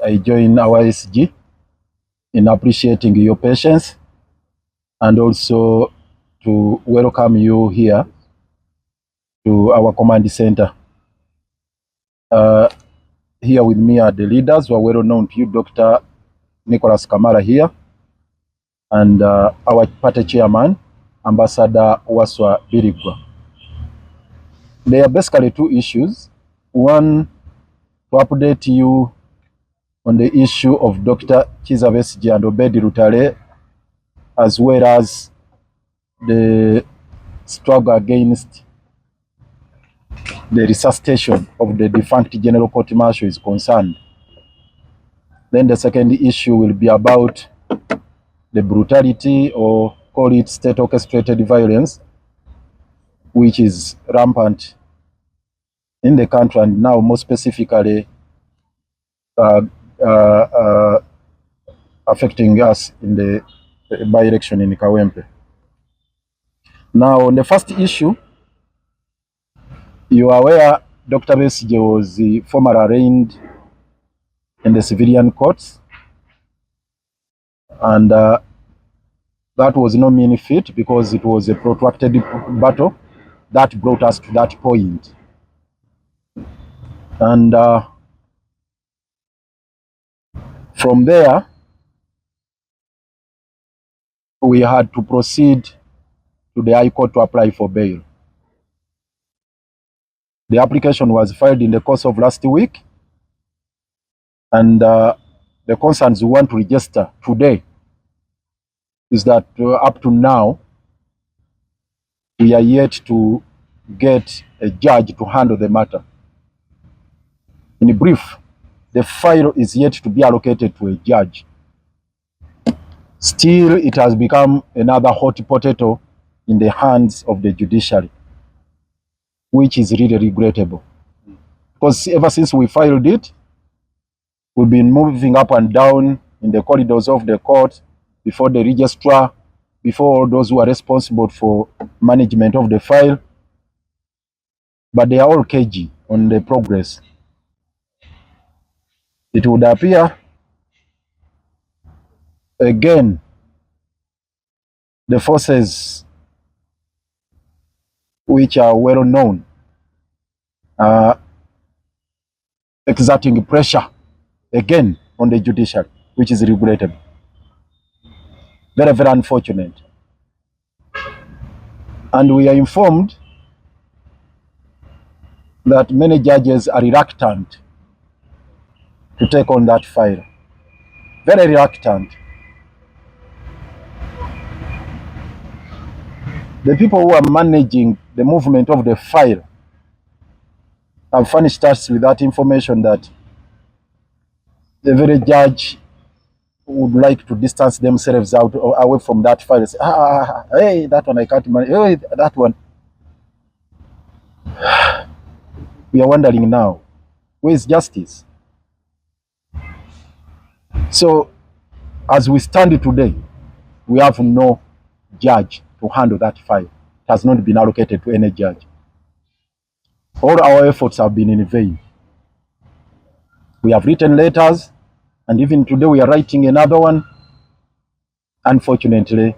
I join our SG in appreciating your patience and also to welcome you here to our command center. Here with me are the leaders who are well known to you, Dr. Nicholas Kamara here, and our party chairman, Ambassador Waswa Birigwa. There are basically two issues. One, to update you on the issue of Dr. Kizza Besigye and Obedi Lutale, as well as the struggle against the resuscitation of the defunct General Court Martial is concerned. Then the second issue will be about the brutality, or call it state orchestrated violence, which is rampant in the country, and now more specifically affecting us in the by-election in Kawempe. Now, on the first issue, you are aware Dr. Besigye was formerly arraigned in the civilian courts, and that was no mean feat because it was a protracted battle that brought us to that point. And from there, we had to proceed to the High Court to apply for bail. The application was filed in the course of last week, and the concerns we want to register today is that up to now, we are yet to get a judge to handle the matter. In brief, the file is yet to be allocated to a judge. Still, it has become another hot potato in the hands of the judiciary, which is really regrettable. Because ever since we filed it, we've been moving up and down in the corridors of the court, before the registrar, before all those who are responsible for management of the file. But they are all cagey on the progress. It would appear, again, the forces which are well known are exerting pressure again on the judiciary, which is regrettable. Very, very unfortunate. And we are informed that many judges are reluctant to take on that file. Very reluctant. The people who are managing the movement of the file have furnished us with that information that the very judge would like to distance themselves out or away from that file. Say, hey, that one I can't manage. Hey, that one. We are wondering now, where is justice? So, as we stand today, we have no judge to handle that file. It has not been allocated to any judge. All our efforts have been in vain. We have written letters, and even today we are writing another one. Unfortunately,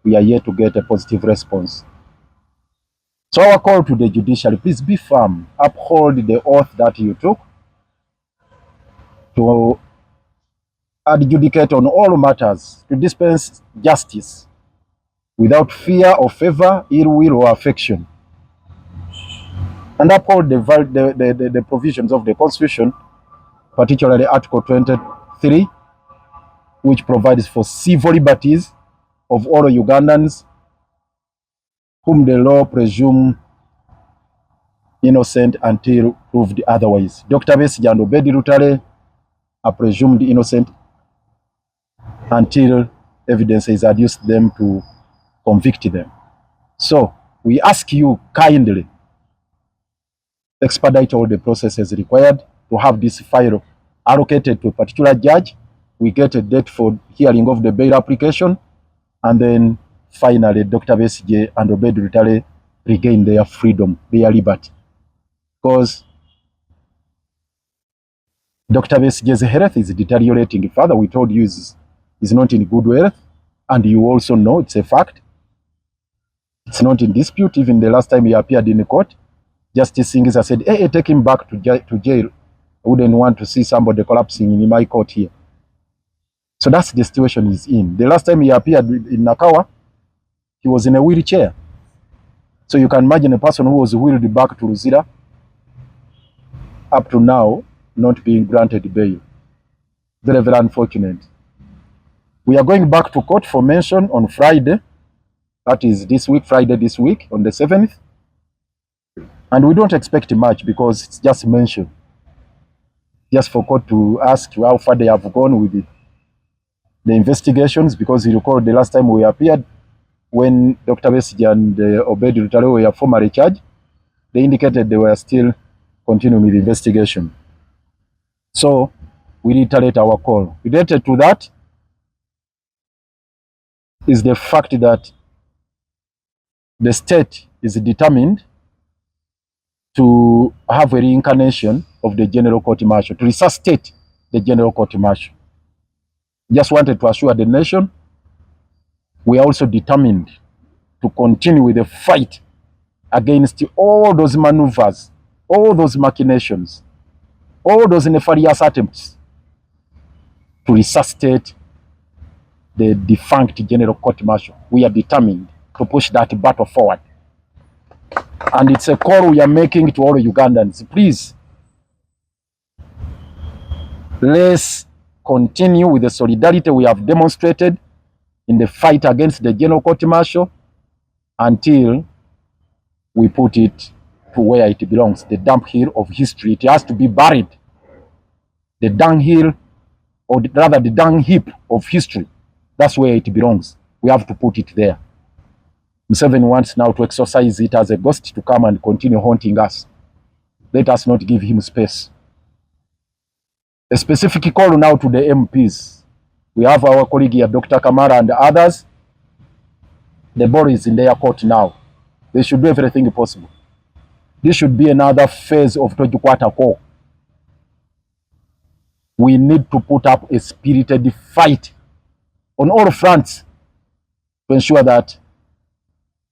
we are yet to get a positive response. So our call to the judiciary, please be firm, uphold the oath that you took to adjudicate on all matters, to dispense justice without fear or favor, ill will or affection, and uphold the provisions of the Constitution, particularly Article 23, which provides for civil liberties of all Ugandans whom the law presume innocent until proved otherwise. Dr. Besigye and Obedi Lutale are presumed innocent until evidence is adduced them to convict them. So we ask you kindly, expedite all the processes required to have this file allocated to a particular judge. We get a date for hearing of the bail application, and then finally Dr. Besigye and Obedi Lutale regain their freedom, their liberty. Because Dr. Besigye's health is deteriorating further. We told you is not in good health, and you also know it's a fact. It's not in dispute. Even the last time he appeared in court, Justice Singisa said, hey, take him back to jail. I wouldn't want to see somebody collapsing in my court here. So that's the situation he's in. The last time he appeared in Nakawa, he was in a wheelchair. So you can imagine a person who was wheeled back to Luzira up to now not being granted bail. Very, very unfortunate. We are going back to court for mention on Friday. That is this week, Friday this week, on the 7th. And we don't expect much because it's just mentioned. Just for court to ask how far they have gone with the investigations, because you recall the last time we appeared, when Dr. Besigye and Obed Rutare were formally charged, they indicated they were still continuing with the investigation. So we reiterate our call. Related to that is the fact that the state is determined to have a reincarnation of the General Court Martial, to resuscitate the General Court Martial. Just wanted to assure the nation, we are also determined to continue with the fight against all those maneuvers, all those machinations, all those nefarious attempts to resuscitate the defunct General Court Martial. We are determined to push that battle forward. And it's a call we are making to all Ugandans. Please, let's continue with the solidarity we have demonstrated in the fight against the General Court Martial until we put it to where it belongs, the dump hill of history. It has to be buried. The dunghill, or rather the dung heap of history, that's where it belongs. We have to put it there. Museveni wants now to exorcise it as a ghost to come and continue haunting us. Let us not give him space. A specific call now to the MPs. We have our colleague here, Dr. Kamara and others. The ball is in their court now. They should do everything possible. This should be another phase of Tojukwata Call. We need to put up a spirited fight on all fronts to ensure that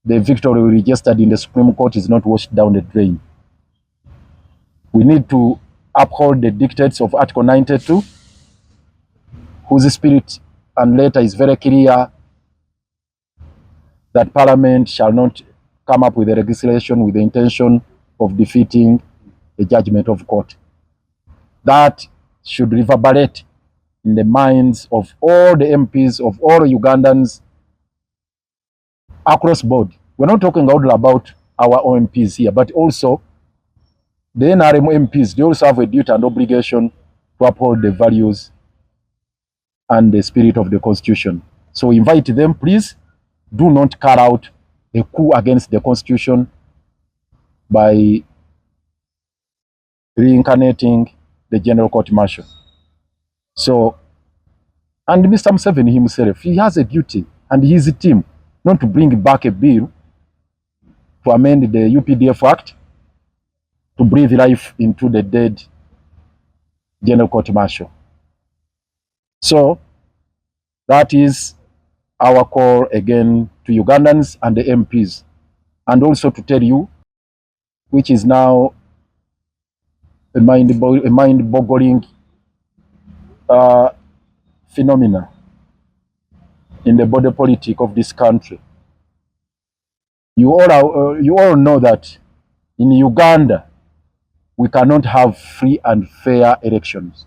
the victory we registered in the Supreme Court is not washed down the drain. We need to uphold the dictates of Article 92, whose spirit and letter is very clear that Parliament shall not come up with a legislation with the intention of defeating the judgment of court. That should reverberate in the minds of all the MPs, of all Ugandans across board. We're not talking only about our own MPs here, but also the NRM MPs. They also have a duty and obligation to uphold the values and the spirit of the Constitution. So invite them, please. Do not carry out a coup against the Constitution by reincarnating the General Court Martial. So, and Mr. Museveni himself, he has a duty, and his team, not to bring back a bill to amend the UPDF Act to breathe life into the dead General Court Martial. So, that is our call again to Ugandans and the MPs, and also to tell you, which is now a mind-boggling phenomena in the body politic of this country. You all know that in Uganda, we cannot have free and fair elections.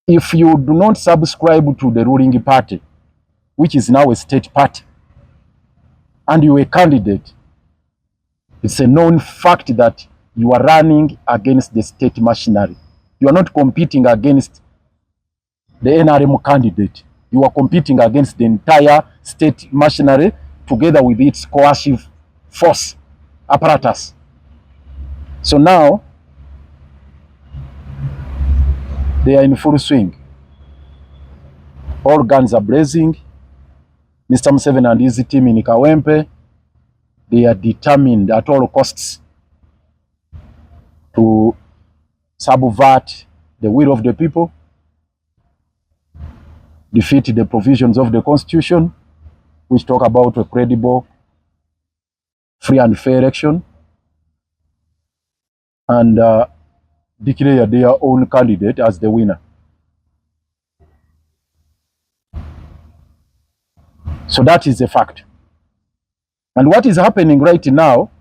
If you do not subscribe to the ruling party, which is now a state party, and you are a candidate, it's a known fact that you are running against the state machinery. You are not competing against the NRM candidate. You are competing against the entire state machinery together with its coercive force apparatus. So now, they are in full swing. All guns are blazing. Mr. Museveni and his team in Kawempe, they are determined at all costs to subvert the will of the people, defeat the provisions of the Constitution, which talk about a credible, free and fair election, and declare their own candidate as the winner. So that is a fact. And what is happening right now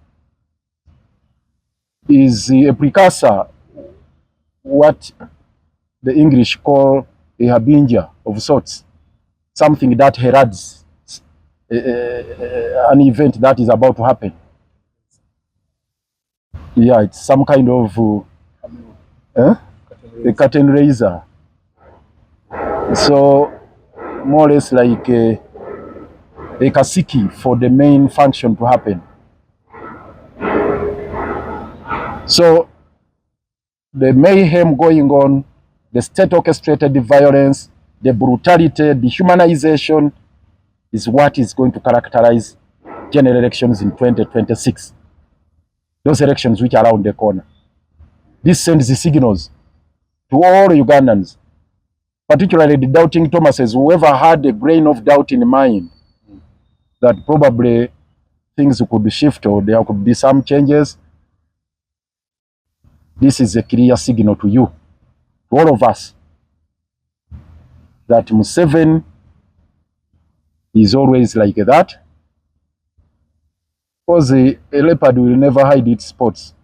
is a precursor, what the English call a harbinger of sorts, something that heralds an event that is about to happen. Yeah, it's some kind of a curtain raiser. So more or less like a kasiki for the main function to happen. So the mayhem going on, the state orchestrated violence, the brutality, the dehumanization is what is going to characterize general elections in 2026. Those elections which are around the corner. This sends the signals to all Ugandans, particularly the doubting Thomases, whoever had a grain of doubt in mind that probably things could shift or there could be some changes. This is a clear signal to you, to all of us, that Museveni is always like that, because a leopard will never hide its spots.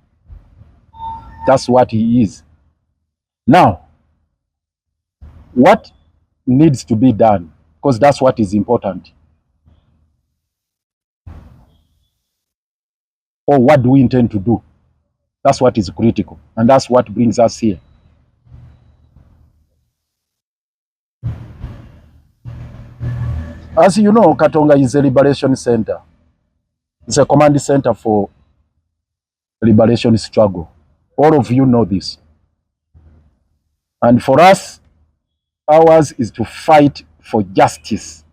That's what he is. Now, what needs to be done? Because that's what is important. Or what do we intend to do? That's what is critical. And that's what brings us here. As you know, Katonga is a liberation center. It's a command center for liberation struggle. All of you know this. And for us, ours is to fight for justice,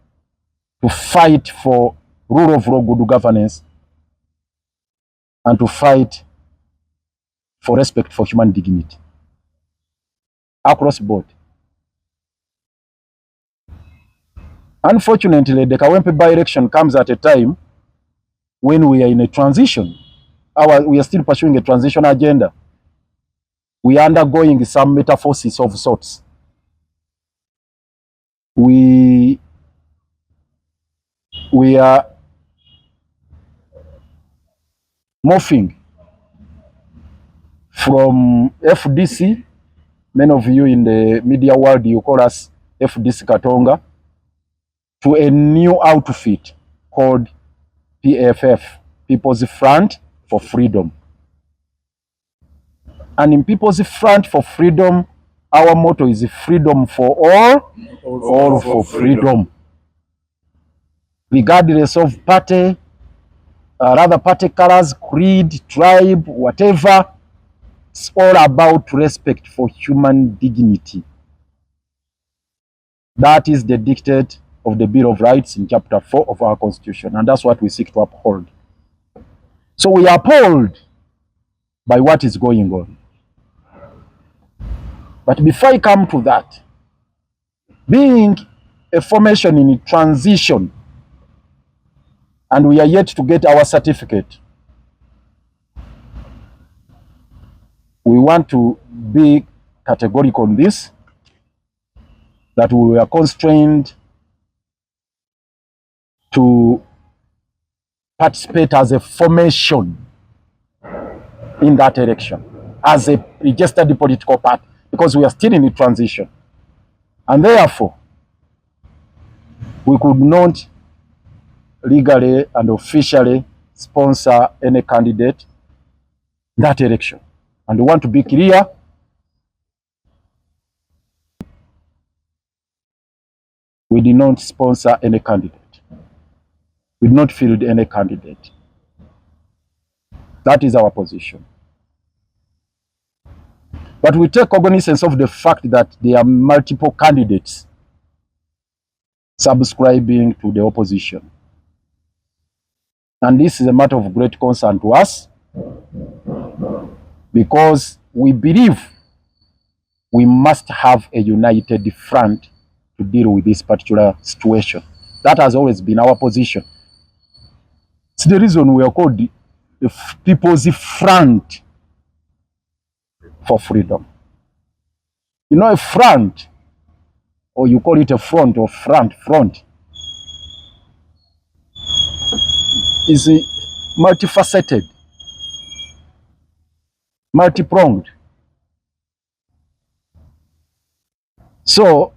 to fight for rule of law, good governance, and to fight for respect for human dignity across the board. Unfortunately, the Kawempe by-election comes at a time when we are in a transition. We are still pursuing a transition agenda. We are undergoing some metamorphosis of sorts. We are morphing from FDC. Many of you in the media world, you call us FDC Katonga, to a new outfit called PFF, People's Front for Freedom. And in People's Front for Freedom, our motto is freedom for all for freedom. Regardless of party, rather party colors, creed, tribe, whatever, it's all about respect for human dignity. That is the dictate of the Bill of Rights in Chapter 4 of our Constitution, and that's what we seek to uphold. So we are appalled by what is going on. But before I come to that, being a formation in transition, and we are yet to get our certificate, we want to be categorical on this, that we were constrained to participate as a formation in that election, as a registered political party, because we are still in a transition. And therefore, we could not legally and officially sponsor any candidate in that election. And we want to be clear, we did not sponsor any candidate. We did not field any candidate. That is our position. But we take cognizance of the fact that there are multiple candidates subscribing to the opposition. And this is a matter of great concern to us, because we believe we must have a united front to deal with this particular situation. That has always been our position. It's the reason we are called the People's Front for Freedom. You know, a front, or you call it a front or front, is multifaceted, multi-pronged. So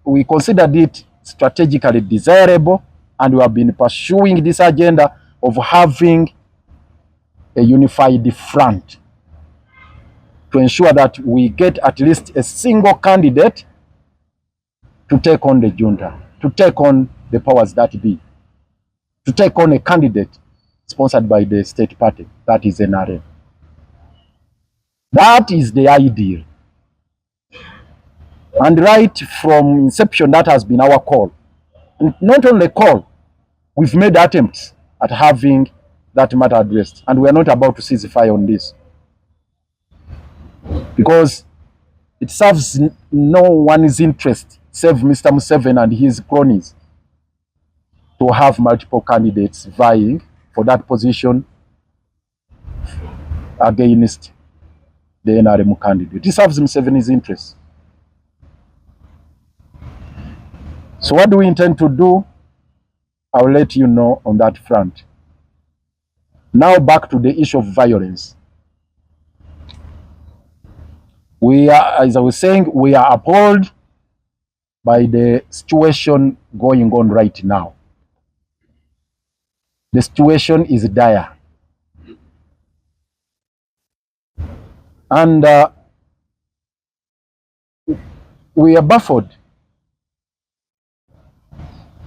we considered it strategically desirable, and we have been pursuing this agenda of having a unified front to ensure that we get at least a single candidate to take on the junta, to take on the powers that be, to take on a candidate sponsored by the state party, that is NRM. That is the ideal. And right from inception, that has been our call. And not only call, we've made attempts at having that matter addressed, and we are not about to cease fire on this, because it serves no one's interest save Mr. Museveni and his cronies to have multiple candidates vying for that position against the NRM candidate. It serves Museveni's interest. So what do we intend to do? I'll let you know on that front. Now back to the issue of violence. We are, as I was saying, we are appalled by the situation going on right now. The situation is dire. And we are baffled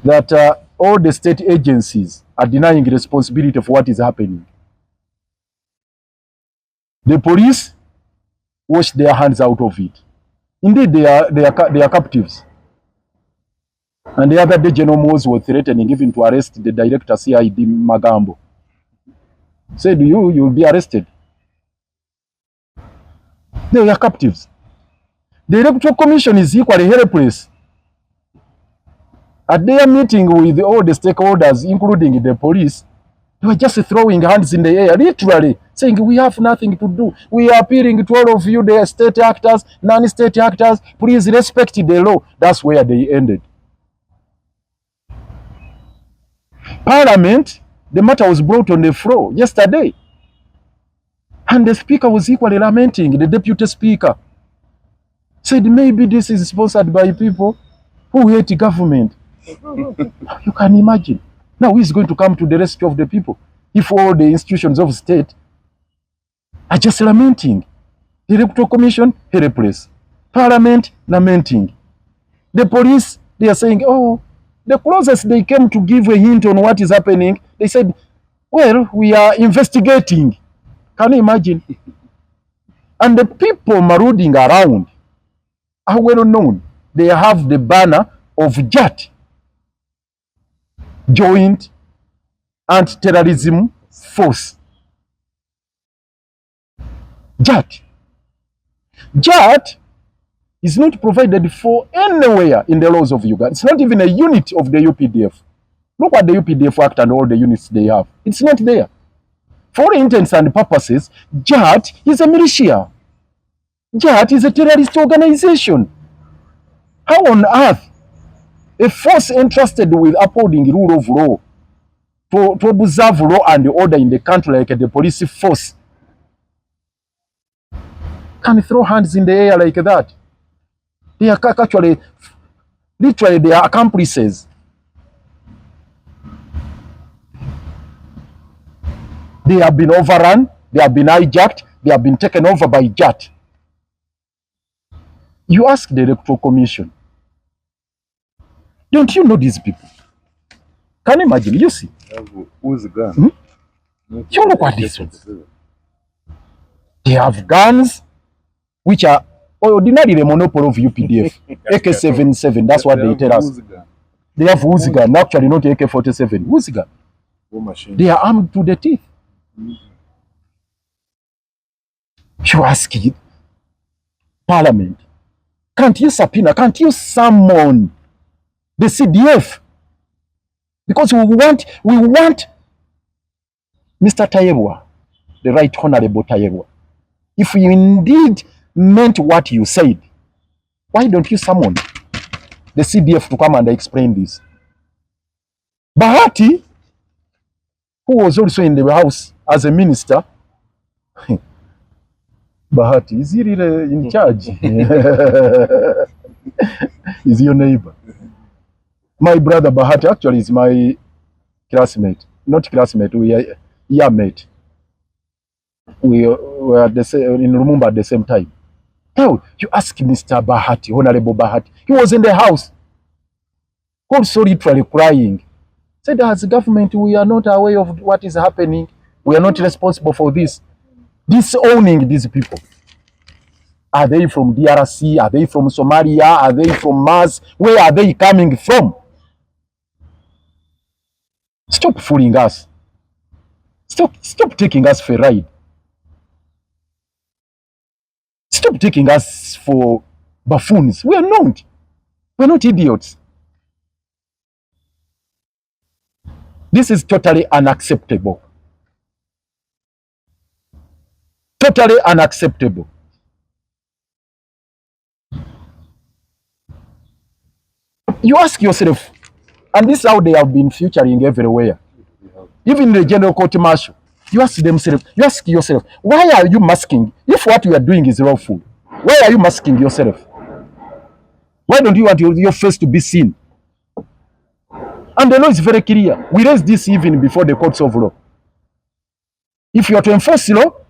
that all the state agencies are denying responsibility for what is happening. The police wash their hands out of it. Indeed, they are captives. And the other day, General Mose was threatening even to arrest the director, CID Magambo. Said, you'll be arrested. They are captives. The Electoral Commission is equally helpless. At their meeting with all the stakeholders, including the police, they were just throwing hands in the air, literally saying, we have nothing to do. We are appealing to all of you, the state actors, non-state actors, please respect the law. That's where they ended. Parliament, the matter was brought on the floor yesterday. And the speaker was equally lamenting, the deputy speaker. Said maybe this is sponsored by people who hate government. You can imagine. Now who is going to come to the rescue of the people if all the institutions of state are just lamenting? The Electoral Commission, helpless. Parliament, lamenting. The police, they are saying, oh, the closest they came to give a hint on what is happening, they said, well, we are investigating. Can you imagine? And the people marauding around are well known. They have the banner of JATT, Joint Anti-Terrorism Force. JATT. JATT is not provided for anywhere in the laws of Uganda. It's not even a unit of the UPDF. Look at the UPDF Act and all the units they have. It's not there. For all intents and purposes, JATT is a militia. JATT is a terrorist organization. How on earth a force entrusted with upholding rule of law, to observe law and order in the country like the police force, can throw hands in the air like that? They are actually, literally, they are accomplices. They have been overrun, they have been hijacked, they have been taken over by JATT. You ask the Electoral Commission, don't you know these people? Can you imagine? You see? Who's the gun? You look at this one. They have guns which are ordinarily the monopoly of UPDF. AK-77, that's what they tell us. They have Uzi gun, actually not AK-47. Uzi gun. They are armed to the teeth. You ask it. parliament, can't you subpoena, can't you summon the CDF? Because we want Mr. Tayebwa, the Right Honorable Tayebwa. If you indeed meant what you said, why don't you summon the CDF to come and explain this? Bahati, who was also in the house as a minister, Bahati, is he really in charge? Is your neighbor? My brother Bahati actually is my classmate. Not classmate, we are year mate. We were at the same, in Lumumba at the same time. Now, you ask Mr. Bahati, Honorable Bahati, he was in the house, also literally crying. Said, as government, we are not aware of what is happening. We are not responsible for this. Disowning these people. Are they from DRC? Are they from Somalia? Are they from Mars? Where are they coming from? Stop fooling us. Stop taking us for a ride. Stop taking us for buffoons. We are not. We are not idiots. This is totally unacceptable. Totally unacceptable. You ask yourself, and this is how they have been featuring everywhere, even in the general court martial. You ask yourself, why are you masking? If what you are doing is lawful, why are you masking yourself? Why don't you want your face to be seen? And the law is very clear. We raised this even before the courts of law. If you are to enforce law,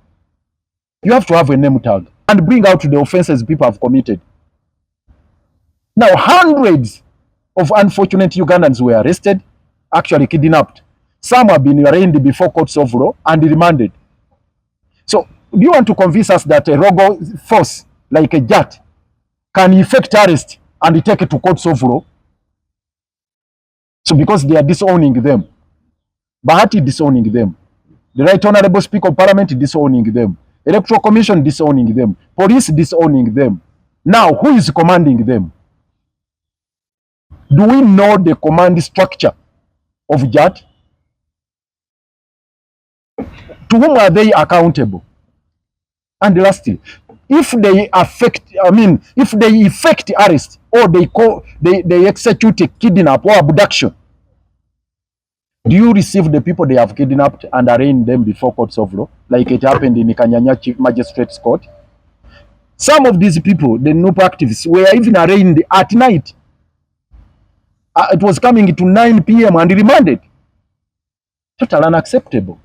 you have to have a name tag and bring out the offenses people have committed. Now, hundreds of unfortunate Ugandans were arrested, actually kidnapped. Some have been arraigned before courts of law and remanded. So, do you want to convince us that a rogue force like a JATT can effect arrest and take it to courts of law? So, because they are disowning them, Bahati disowning them, the Right Honorable Speaker of Parliament disowning them, Electoral Commission disowning them, police disowning them. Now, who is commanding them? Do we know the command structure of JATT? To whom are they accountable? And lastly, if they effect arrest or they execute a kidnap or abduction, do you receive the people they have kidnapped and arraign them before courts of law, like it happened in the Kanyanya Chief Magistrate's Court? Some of these people, the NUP activists, were even arraigned at night. It was coming to 9 p.m. and remanded. Totally unacceptable.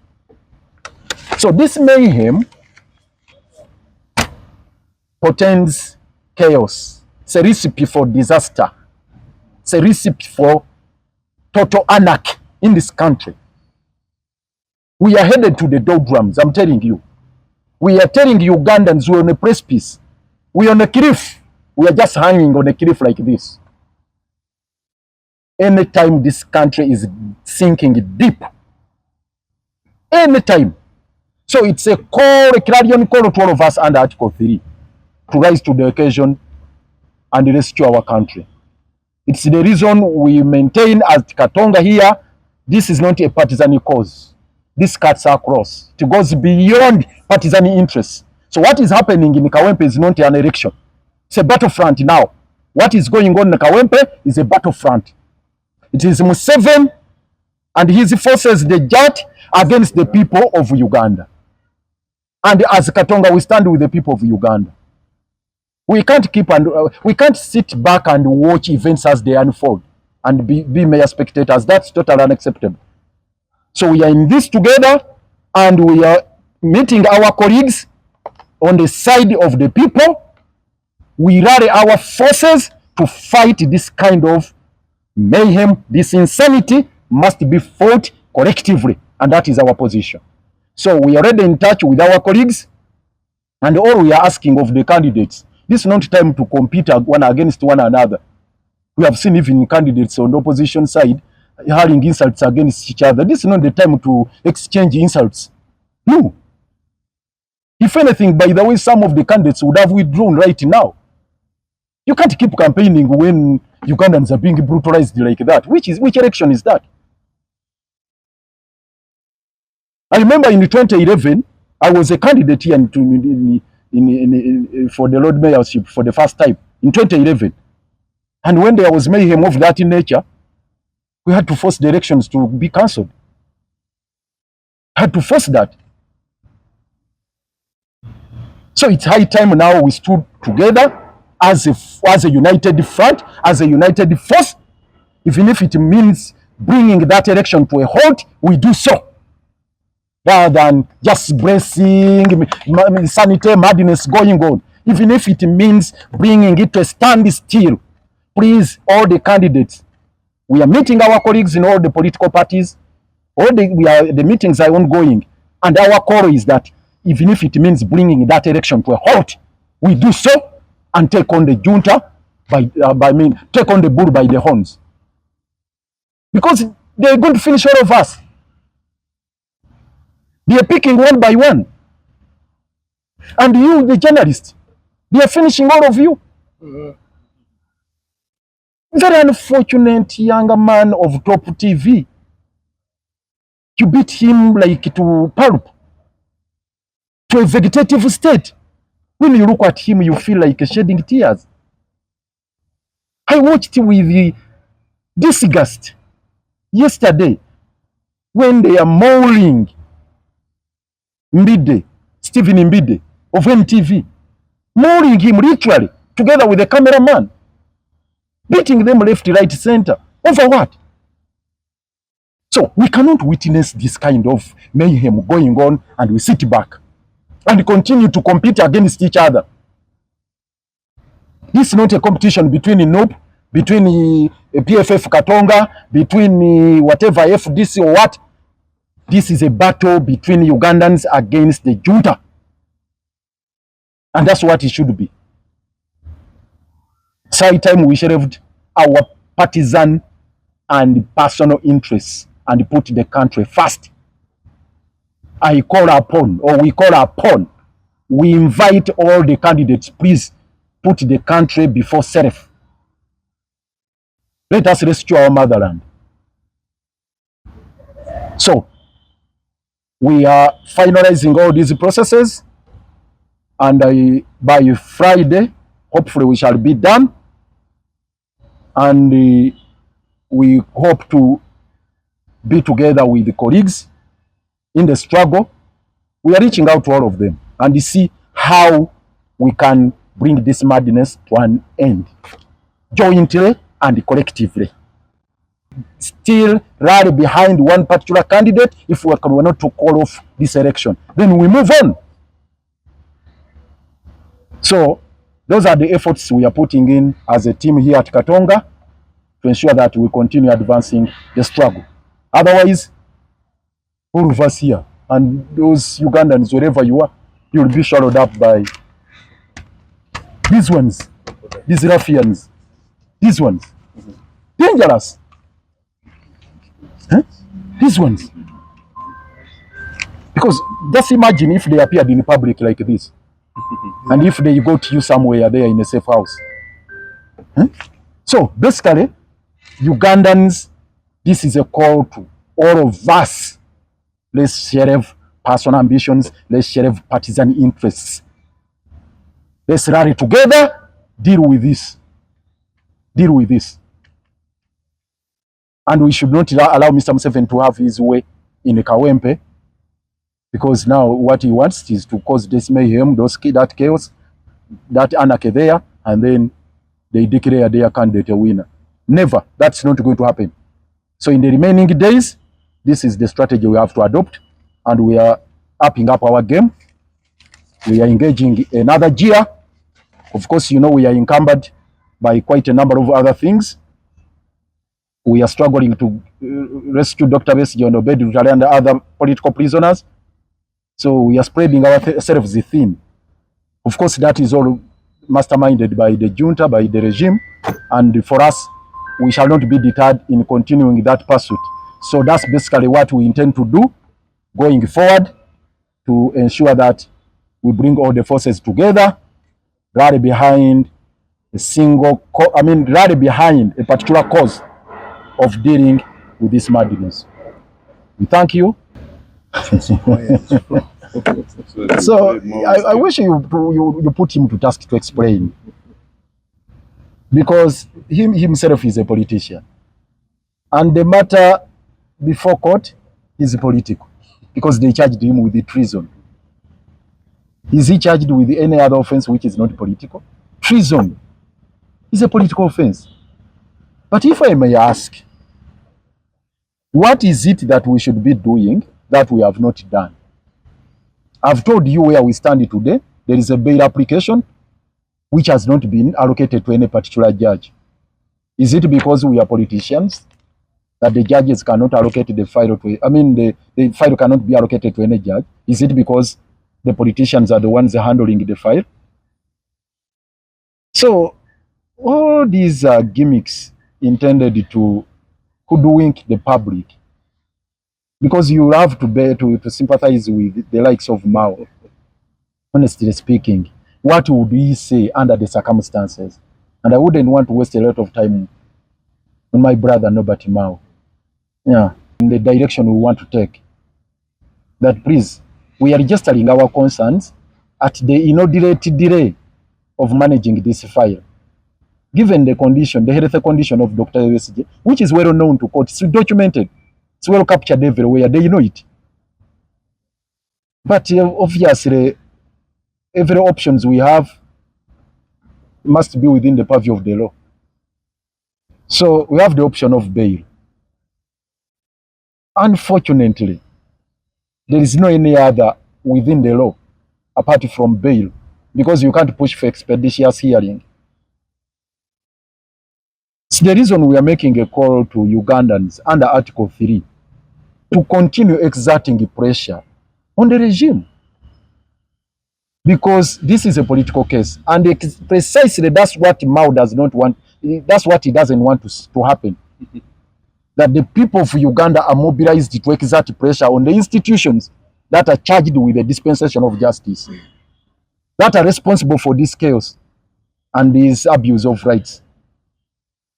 So this mayhem portends chaos. It's a recipe for disaster. It's a recipe for total anarchy in this country. We are headed to the doldrums, I'm telling you. We are telling Ugandans we're on a precipice. We're on a cliff. We are just hanging on a cliff like this. Anytime this country is sinking deep. Anytime. So it's a clarion call to all of us under Article 3 to rise to the occasion and rescue our country. It's the reason we maintain as Katonga here, this is not a partisan cause. This cuts across. It goes beyond partisan interests. So what is happening in Kawempe is not an election. It's a battlefront now. What is going on in Kawempe is a battlefront. It is Museveni and his forces, the JATT, against the people of Uganda. And as Katonga, we stand with the people of Uganda. We can't sit back and watch events as they unfold and be mere spectators. That's totally unacceptable. So we are in this together, and we are meeting our colleagues on the side of the people. We rally our forces to fight this kind of mayhem. This insanity must be fought collectively, and that is our position. So we are already in touch with our colleagues, and all we are asking of the candidates, this is not time to compete one against one another. We have seen even candidates on the opposition side hurling insults against each other. This is not the time to exchange insults. No. If anything, by the way, some of the candidates would have withdrawn right now. You can't keep campaigning when Ugandans are being brutalized like that. Which election is that? I remember in 2011, I was a candidate here for the Lord Mayorship for the first time in 2011. And when there was mayhem of that nature, we had to force the elections to be cancelled. Had to force that. So it's high time now we stood together as a united front, as a united force. Even if it means bringing that election to a halt, we do so. Rather than just bracing, sanitary madness going on. Even if it means bringing it to a standstill, please, all the candidates, we are meeting our colleagues in all the political parties. The meetings are ongoing. And our call is that even if it means bringing that election to a halt, we do so and take on the junta take on the bull by the horns. Because they're going to finish all of us. They are picking one by one. And you, the journalist, they are finishing all of you. Very unfortunate younger man of Top TV. You beat him like to pulp, to a vegetative state. When you look at him, you feel like shedding tears. I watched with disgust yesterday when they are mauling Stephen Mbide of NTV, mauling him literally together with the cameraman, beating them left, right, center. Over what? So we cannot witness this kind of mayhem going on and we sit back and continue to compete against each other. This is not a competition between NOP, between PFF Katonga, between whatever FDC or what. This is a battle between Ugandans against the junta. And that's what it should be. It's high time we shelved our partisan and personal interests and put the country first. We call upon, we invite all the candidates, please put the country before self. Let us rescue our motherland. So, we are finalizing all these processes, and by Friday, hopefully we shall be done, and we hope to be together with the colleagues in the struggle. We are reaching out to all of them and see how we can bring this madness to an end, jointly and collectively. Still rally behind one particular candidate if we are not to call off this election. Then we move on. So those are the efforts we are putting in as a team here at Katonga to ensure that we continue advancing the struggle. Otherwise, all of us here and those Ugandans, wherever you are, you will be swallowed up by these ones, these ruffians, these ones. Dangerous. Huh? These ones. Because just imagine if they appeared in public like this. And if they got you somewhere there in a safe house. Huh? So basically, Ugandans, this is a call to all of us. Let's share personal ambitions. Let's share partisan interests. Let's rally together, deal with this. Deal with this. And we should not allow Mr. Museveni to have his way in the Kawempe, because now what he wants is to cause this mayhem, that chaos, that anarchy there, and then they declare their candidate a winner. Never. That's not going to happen. So in the remaining days, this is the strategy we have to adopt, and we are upping up our game. We are engaging another year. Of course, you know, we are encumbered by quite a number of other things. We are struggling to rescue Dr. Besigye and Obed and other political prisoners. So we are spreading ourselves thin. Of course, that is all masterminded by the junta, by the regime. And for us, we shall not be deterred in continuing that pursuit. So that's basically what we intend to do going forward to ensure that we bring all the forces together, rally behind rally behind a particular cause of dealing with this madness. We thank you. So I wish you put him to task to explain, because himself is a politician, and the matter before court is political, because they charged him with the treason. Is he charged with any other offense which is not political? Treason is a political offense. But if I may ask, what is it that we should be doing that we have not done? I've told you where we stand today. There is a bail application which has not been allocated to any particular judge. Is it because we are politicians that the judges cannot allocate the file to, the file cannot be allocated to any judge? Is it because the politicians are the ones handling the file? So all these are gimmicks intended to hoodwink the public, because you have to sympathize with the likes of Mao. Honestly speaking, what would he say under the circumstances? And I wouldn't want to waste a lot of time on my brother Nobert Mao. Yeah, in the direction we want to take. That please, we are registering our concerns at the inordinate delay of managing this file. Given the condition, the health condition of Dr. Besigye, which is well known to court, it's documented, it's well captured everywhere, they know it. But obviously, every options we have must be within the purview of the law. So we have the option of bail. Unfortunately, there is no any other within the law apart from bail, because you can't push for expeditious hearing. It's the reason we are making a call to Ugandans under Article 3 to continue exerting pressure on the regime, because this is a political case, and precisely that's what Mao does not want. That's what he doesn't want to happen. That the people of Uganda are mobilized to exert pressure on the institutions that are charged with the dispensation of justice, that are responsible for this chaos and this abuse of rights.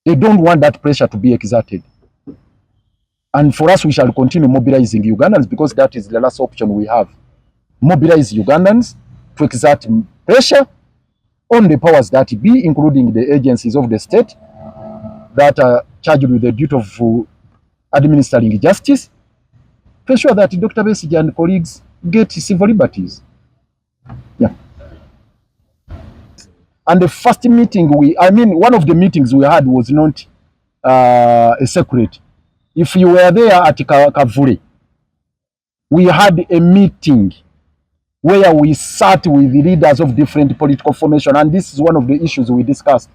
They don't want that pressure to be exerted. And for us, we shall continue mobilizing Ugandans, because that is the last option we have. Mobilize Ugandans to exert pressure on the powers that be, including the agencies of the state that are charged with the duty of administering justice, to ensure that Dr. Besigye and colleagues get civil liberties. Yeah. And the first meeting one of the meetings we had was not a secret. If you were there at Kavule, we had a meeting where we sat with the leaders of different political formations, and this is one of the issues we discussed.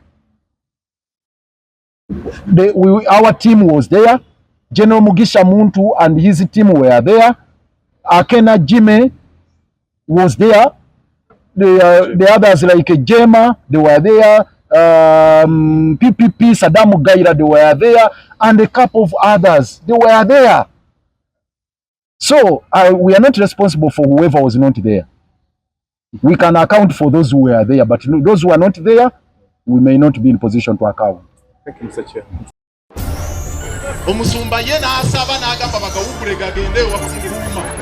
Our team was there. General Mugisha Muntu and his team were there. Akena Jime was there. The others like Jema, they were there. PPP, Sadamu Gaira, they were there. And a couple of others, they were there. So we are not responsible for whoever was not there. We can account for those who were there, but those who are not there, we may not be in position to account. Thank you, Mr. Chair. Omusumba yena asaba n'agamba bagawukule gagende wakumuluma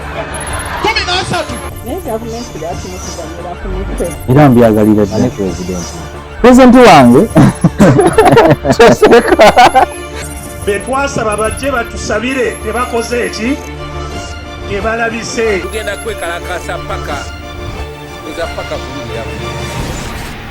13 ne government yatumukuzanira ku mitwe era mbyagalira ne president wange betwasaba bajje batusabire tebakoze eki tebalabise tugenda kwekalakasa paka kuza paka kulia